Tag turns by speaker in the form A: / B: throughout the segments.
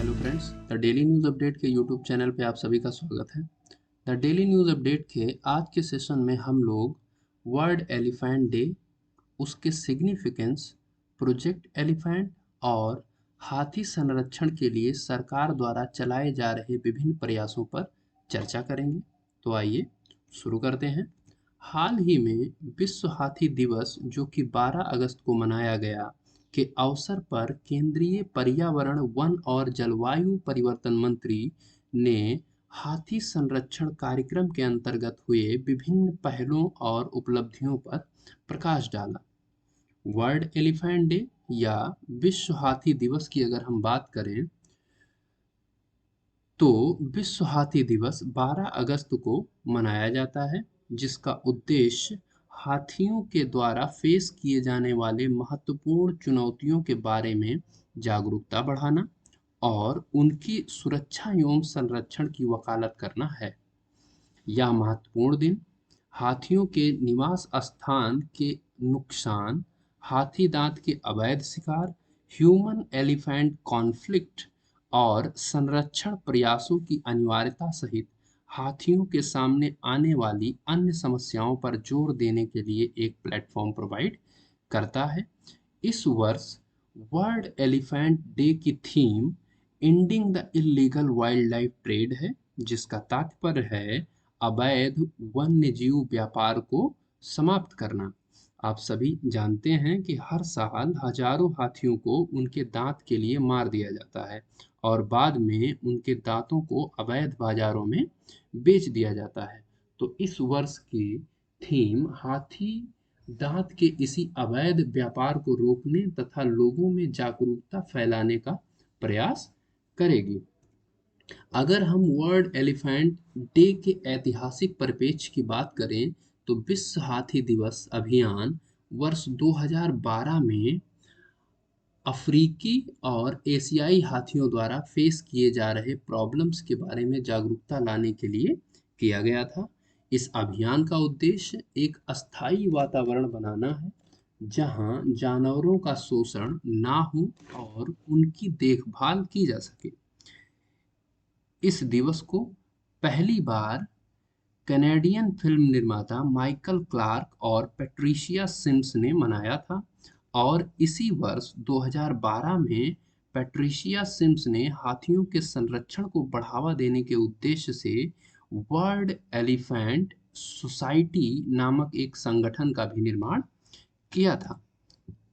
A: Hello friends, the daily news update के YouTube channel पे आप सभी का स्वागत है। द डेली न्यूज़ अपडेट के आज के सेशन में हम लोग वर्ल्ड एलिफेंट डे, उसके सिग्निफिकेंस, प्रोजेक्ट एलिफेंट और हाथी संरक्षण के लिए सरकार द्वारा चलाए जा रहे विभिन्न प्रयासों पर चर्चा करेंगे। तो आइए शुरू करते हैं। हाल ही में विश्व हाथी दिवस, जो कि 12 अगस्त को मनाया गया, के अवसर पर केंद्रीय पर्यावरण, वन और जलवायु परिवर्तन मंत्री ने हाथी संरक्षण कार्यक्रम के अंतर्गत हुए विभिन्न पहलों और उपलब्धियों पर प्रकाश डाला। वर्ल्ड एलिफेंट डे या विश्व हाथी दिवस की अगर हम बात करें तो विश्व हाथी दिवस 12 अगस्त को मनाया जाता है, जिसका उद्देश्य हाथियों के द्वारा फेस किए जाने वाले महत्वपूर्ण चुनौतियों के बारे में जागरूकता बढ़ाना और उनकी सुरक्षा एवं संरक्षण की वकालत करना है। यह महत्वपूर्ण दिन हाथियों के निवास स्थान के नुकसान, हाथी दांत के अवैध शिकार, ह्यूमन एलिफेंट कॉन्फ्लिक्ट और संरक्षण प्रयासों की अनिवार्यता सहित हाथियों के सामने आने वाली अन्य समस्याओं पर जोर देने के लिए एक प्लेटफॉर्म प्रोवाइड करता है। इस वर्ष वर्ल्ड एलिफेंट डे की theme ending the illegal wild life trade है, जिसका तात्पर्य है अवैध वन्यजीव व्यापार को समाप्त करना। आप सभी जानते हैं कि हर साल हजारों हाथियों को उनके दांत के लिए मार दिया जाता है और बाद में उनके दांतों को अवैध बाजारों में बेच दिया जाता है। तो इस वर्ष की थीम हाथी दांत के इसी अवैध व्यापार को रोकने तथा लोगों में जागरूकता फैलाने का प्रयास करेगी। अगर हम वर्ल्ड एलिफेंट डे के ऐतिहासिक परिप्रेक्ष्य की बात करें तो विश्व हाथी दिवस अभियान वर्ष 2012 में अफ्रीकी और एशियाई हाथियों द्वारा फेस किए जा रहे प्रॉब्लम्स के बारे में जागरूकता लाने के लिए किया गया था। इस अभियान का उद्देश्य एक अस्थायी वातावरण बनाना है जहां जानवरों का शोषण ना हो और उनकी देखभाल की जा सके। इस दिवस को पहली बार कैनेडियन फिल्म निर्माता माइकल क्लार्क और पैट्रिशिया सिम्स ने मनाया था और इसी वर्ष 2012 में पैट्रिशिया सिम्स ने हाथियों के संरक्षण को बढ़ावा देने के उद्देश्य से वर्ल्ड एलिफेंट सोसाइटी नामक एक संगठन का भी निर्माण किया था।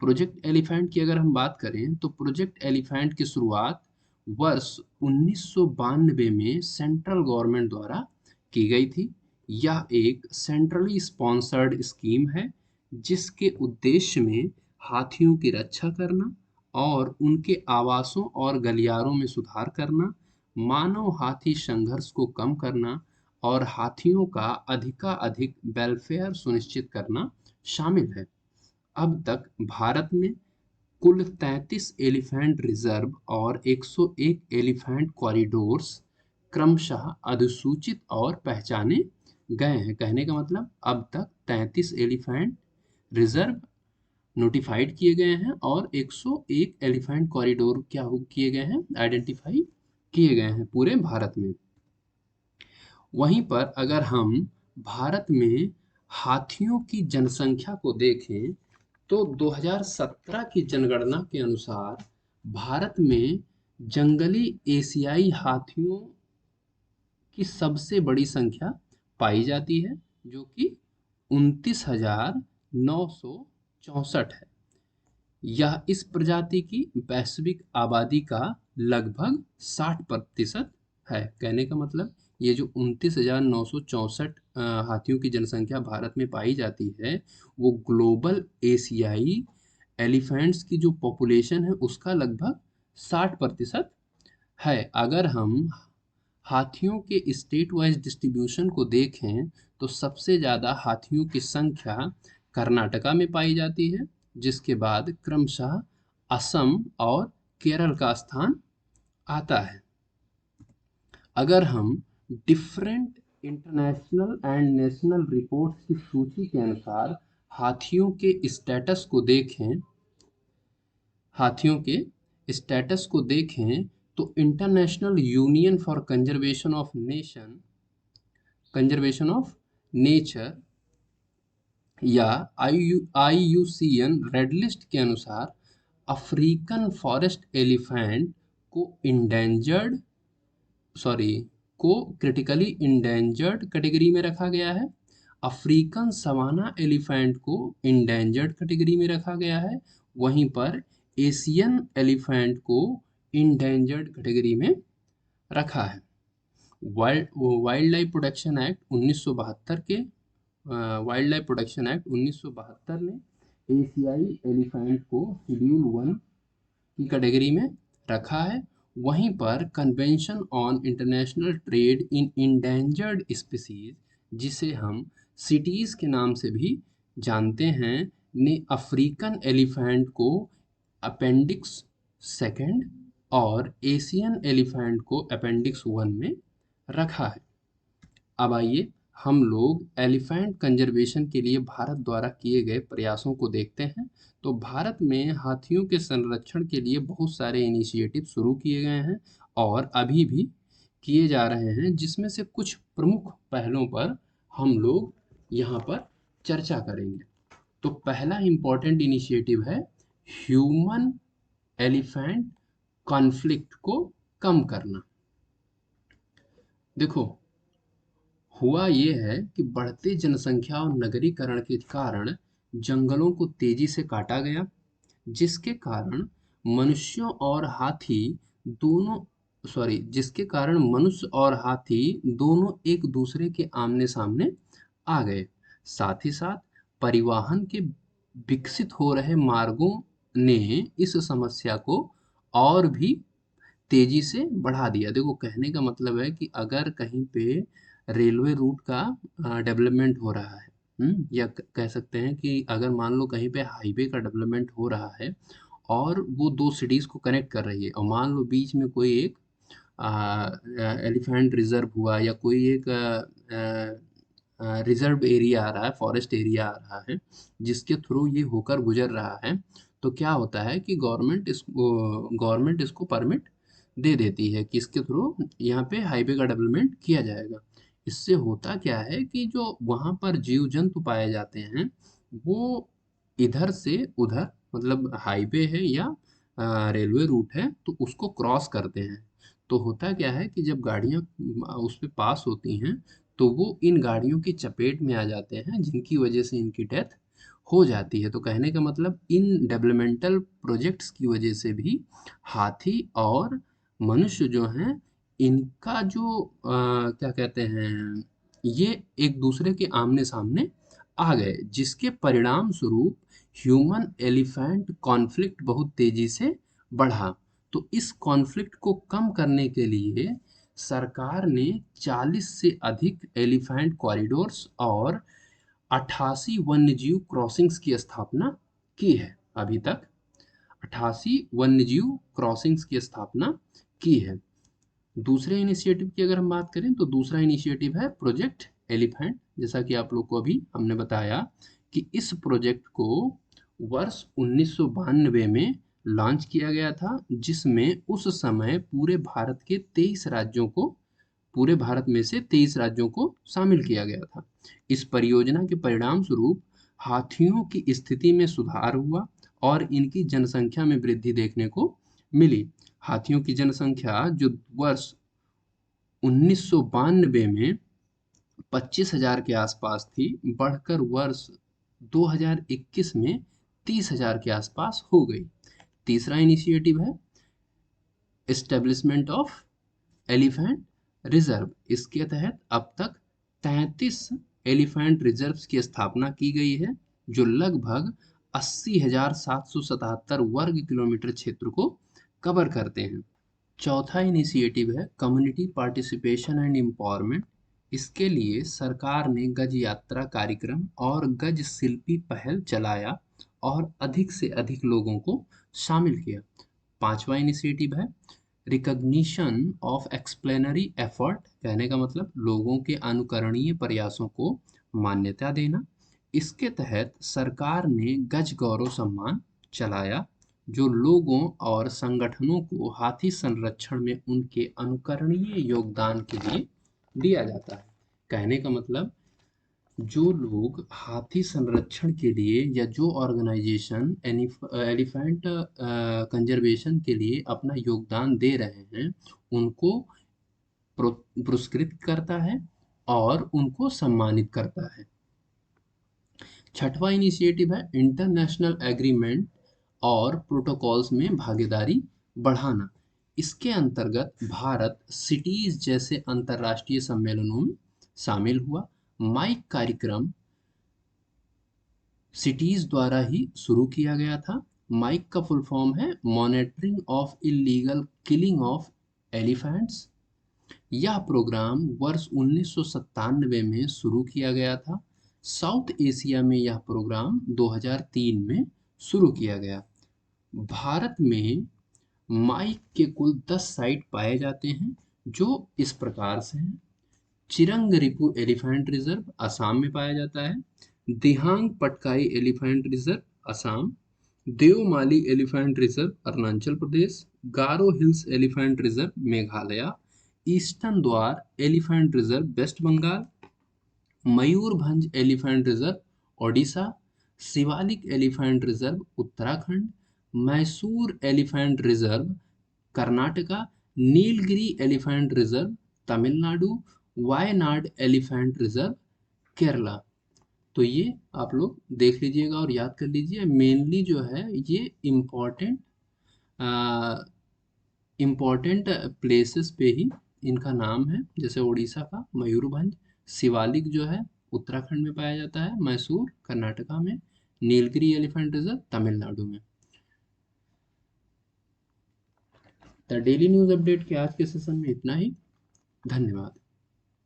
A: प्रोजेक्ट एलिफेंट की अगर हम बात करें तो प्रोजेक्ट एलिफेंट की शुरुआत वर्ष 1992 में सेंट्रल गवर्नमेंट द्वारा की गई थी। यह एक सेंट्रली स्पॉन्सर्ड स्कीम है जिसके उद्देश्य में हाथियों की रक्षा करना और उनके आवासों और गलियारों में सुधार करना, मानव हाथी संघर्ष को कम करना और हाथियों का अधिकाधिक वेलफेयर सुनिश्चित करना शामिल है। अब तक भारत में कुल 33 एलिफेंट रिजर्व और 101 एलिफेंट कॉरिडोर्स क्रमशः अधिसूचित और पहचाने गए हैं। कहने का मतलब अब तक 33 एलिफेंट रिजर्व नोटिफाइड किए गए हैं और 101 एलिफेंट कॉरिडोर क्या किए गए हैं, आइडेंटिफाई किए गए हैं पूरे भारत में। वहीं पर अगर हम भारत में हाथियों की जनसंख्या को देखें तो 2017 की जनगणना के अनुसार भारत में जंगली एशियाई हाथियों की सबसे बड़ी संख्या पाई जाती है, जो कि 29,964 है। यह इस प्रजाति की वैश्विक आबादी का लगभग 60% है। कहने का मतलब ये जो 29,964 हाथियों की जनसंख्या भारत में पाई जाती है वो ग्लोबल एशियाई एलिफेंट्स की जो पॉपुलेशन है उसका लगभग 60% है। अगर हम हाथियों के स्टेट वाइज डिस्ट्रीब्यूशन को देखें तो सबसे ज़्यादा हाथियों की संख्या कर्नाटका में पाई जाती है, जिसके बाद क्रमशः असम और केरल का स्थान आता है। अगर हम different international and national reports की सूची के अनुसार हाथियों के स्टेटस को देखें तो international union for conservation of nature या IUCN रेड लिस्ट के अनुसार अफ्रीकन फॉरेस्ट एलिफेंट को इंडेंजर्ड सॉरी को क्रिटिकली इंडेंजर्ड कैटेगरी में रखा गया है। अफ्रीकन सवाना एलिफेंट को इंडेंजर्ड कैटेगरी में रखा गया है। वहीं पर एशियन एलिफेंट को इंडेंजर्ड कैटेगरी में रखा है। वाइल्ड लाइफ प्रोटेक्शन एक्ट 1972 के वाइल्ड लाइफ प्रोटेक्शन एक्ट 1972 ने एशियाई एलिफेंट को शेड्यूल 1 की कैटेगरी में रखा है। वहीं पर convention on international trade in endangered species, जिसे हम सिटीज़ के नाम से भी जानते हैं, ने अफ्रीकन एलिफेंट को अपेंडिक्स सेकंड और एशियन एलिफेंट को अपेंडिक्स 1 में रखा है। अब आइए हम लोग एलिफेंट कंजर्वेशन के लिए भारत द्वारा किए गए प्रयासों को देखते हैं। तो भारत में हाथियों के संरक्षण के लिए बहुत सारे इनिशिएटिव शुरू किए गए हैं और अभी भी किए जा रहे हैं, जिसमें से कुछ प्रमुख पहलों पर हम लोग यहाँ पर चर्चा करेंगे। तो पहला इम्पोर्टेंट इनिशिएटिव है ह्यूमन एलिफेंट कॉन्फ्लिक्ट को कम करना। देखो, हुआ ये है कि बढ़ती जनसंख्या और नगरीकरण के कारण जंगलों को तेजी से काटा गया, जिसके कारण मनुष्यों और हाथी जिसके कारण मनुष्य और हाथी दोनों एक दूसरे के आमने सामने आ गए। साथ ही साथ परिवहन के विकसित हो रहे मार्गों ने इस समस्या को और भी तेजी से बढ़ा दिया। देखो, कहने का मतलब है कि अगर कहीं पे रेलवे रूट का डेवलपमेंट हो रहा है, या कह सकते हैं कि अगर मान लो कहीं पे हाईवे का डेवलपमेंट हो रहा है और वो दो सिटीज़ को कनेक्ट कर रही है, और मान लो बीच में कोई एक एलिफेंट रिजर्व हुआ या कोई एक रिजर्व एरिया आ रहा है, फॉरेस्ट एरिया आ रहा है, जिसके थ्रू ये होकर गुजर रहा है, तो क्या होता है कि गवर्नमेंट इसको परमिट दे देती है कि इसके थ्रू यहाँ पे हाईवे का डेवलपमेंट किया जाएगा। इससे होता क्या है कि जो वहाँ पर जीव जंतु पाए जाते हैं, वो इधर से उधर, मतलब हाईवे है या रेलवे रूट है, तो उसको क्रॉस करते हैं। तो होता क्या है कि जब गाड़ियाँ उस पे पास होती हैं, तो वो इन गाड़ियों की चपेट में आ जाते हैं, जिनकी वजह से इनकी डेथ हो जाती है। तो कहने का मतलब इन डेवलपमेंटल प्रोजेक्ट्स की वजह से भी हाथी और मनुष्य जो हैं, इनका जो क्या कहते हैं, ये एक दूसरे के आमने सामने आ गए, जिसके परिणाम स्वरूप ह्यूमन एलिफेंट कॉन्फ्लिक्ट बहुत तेजी से बढ़ा। तो इस कॉन्फ्लिक्ट को कम करने के लिए सरकार ने 40 से अधिक एलिफेंट कॉरिडोर्स और 88 वन्यजीव क्रॉसिंग्स की स्थापना की है। अभी तक 88 वन्यजीव क्रॉसिंग्स की स्थापना की है। दूसरे इनिशिएटिव की अगर हम बात करें, तो दूसरा इनिशिएटिव है प्रोजेक्ट एलिफेंट। जैसा कि आप लोग को अभी हमने बताया कि इस प्रोजेक्ट को वर्ष 1992 में लॉन्च किया गया था, जिसमें उस समय पूरे भारत में से 23 राज्यों को शामिल किया गया था। इस परियोजना के परिणाम स्वरूप हाथियों की स्थिति में सुधार हुआ और इनकी जनसंख्या में वृद्धि देखने को मिली। हाथियों की जनसंख्या जो वर्ष 1992 में 25,000 के आसपास थी, बढ़कर वर्ष 2021 में 30,000 के आसपास हो गई। तीसरा इनिशिएटिव है एस्टेब्लिशमेंट ऑफ एलिफेंट रिजर्व। इसके तहत अब तक 33 एलिफेंट रिजर्व्स की स्थापना की गई है, जो लगभग 80,777 वर्ग किलोमीटर क्षेत्र को कवर करते हैं। चौथा इनिशिएटिव है कम्युनिटी पार्टिसिपेशन एंड एम्पावरमेंट। इसके लिए सरकार ने गज यात्रा कार्यक्रम और गज शिल्पी पहल चलाया और अधिक से अधिक लोगों को शामिल किया। पांचवा इनिशिएटिव है रिकग्निशन ऑफ एक्सप्लेनरी एफर्ट। कहने का मतलब लोगों के अनुकरणीय प्रयासों को मान्यता देना। इसके तहत सरकार ने गज गौरव सम्मान चलाया, जो लोगों और संगठनों को हाथी संरक्षण में उनके अनुकरणीय योगदान के लिए दिया जाता है। कहने का मतलब, जो लोग हाथी संरक्षण के लिए या जो ऑर्गेनाइजेशन एलिफेंट कंजर्वेशन के लिए अपना योगदान दे रहे हैं, उनको पुरस्कृत करता है और उनको सम्मानित करता है। छठवां इनिशिएटिव है इंटरनेशनल एग्रीमेंट और प्रोटोकॉल्स में भागीदारी बढ़ाना। इसके अंतर्गत भारत सिटीज जैसे अंतर्राष्ट्रीय सम्मेलनों में शामिल हुआ। माइक कार्यक्रम सिटीज द्वारा ही शुरू किया गया था। माइक का फुल फॉर्म है monitoring of illegal killing of elephants. यह प्रोग्राम वर्ष 1997 में शुरू किया गया था। साउथ एशिया में यह प्रोग्राम 2003 में शुरू किया गया। भारत में माइक के कुल 10 साइट पाए जाते हैं, जो इस प्रकार से हैं। चिरंग-रिपु एलिफेंट रिजर्व असम में पाया जाता है। Dihing Patkai elephant reserve Assam. Deomali elephant reserve Arunachal Pradesh. Garo hills elephant reserve Meghalaya. Eastern Dooars elephant reserve West Bengal. Mayurbhanj elephant reserve Odisha. Shivalik elephant reserve Uttarakhand. Mysore elephant reserve Karnataka. Nilgiri elephant reserve Tamil Nadu. Wayanad elephant reserve Kerala. तो ये आप लोग देख लीजिएगा और याद कर लीजिए। मेनली जो है ये इम्पोर्टेंट प्लेसेस पे ही इनका नाम है, जैसे उड़ीसा का मयूरभंज। शिवालिक जो है उत्तराखंड में पाया जाता है। मैसूर कर्नाटका में। नीलगिरी एलिफेंट रिजर्व तमिलनाडु में। द डेली न्यूज़ अपडेट के आज के सेशन में इतना ही। धन्यवाद।